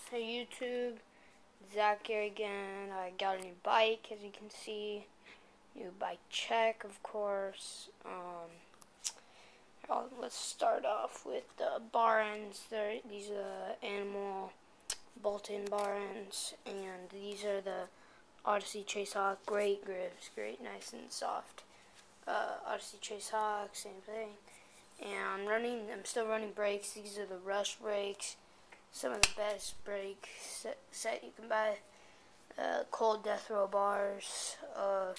Hey YouTube, Zach here again. I got a new bike, as you can see. New bike check, of course. Let's start off with the bar ends. These are the animal bolt-in bar ends, and these are the Odyssey Chase Hawk. Great grips, great, nice and soft. Odyssey Chase Hawk, same thing. And I'm still running brakes. These are the Rush brakes. Some of the best brake set you can buy. Cold Death Row bars. I'm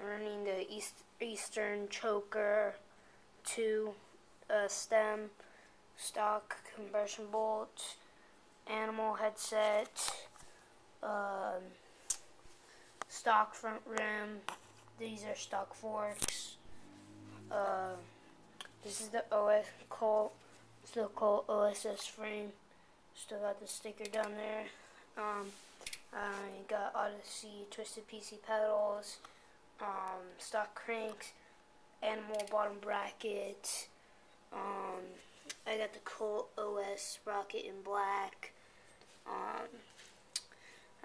running the Eastern Choker 2 stem, stock compression bolt, animal headset, stock front rim. These are stock forks. This is the Colt. Still Colt OSS frame. Still got the sticker down there. I got Odyssey Twisted PC pedals, stock cranks, animal bottom bracket. I got the Colt OS sprocket in black. I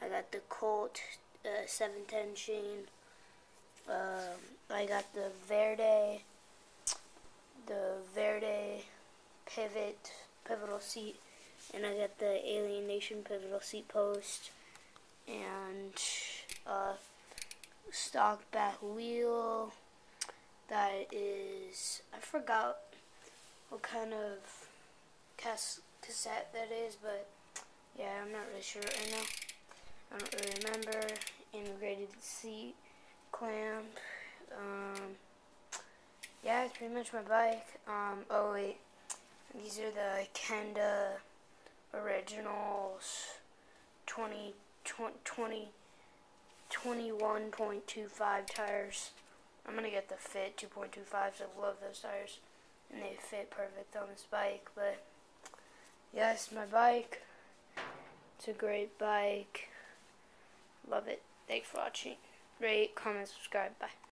got the Colt 710 chain. I got the Verde pivotal seat, and I got the Alien Nation pivotal seat post, and stock back wheel. That is, I forgot what kind of cassette that is, but yeah, I'm not really sure right now. I don't really remember. Integrated seat clamp. Yeah, it's pretty much my bike. Oh wait, these are the Kenda Originals 21.25 tires. I'm gonna get the Fit 2.25s. I love those tires, and they fit perfect on this bike. But yeah, it's my bike. It's a great bike. Love it. Thanks for watching. Rate, comment, subscribe. Bye.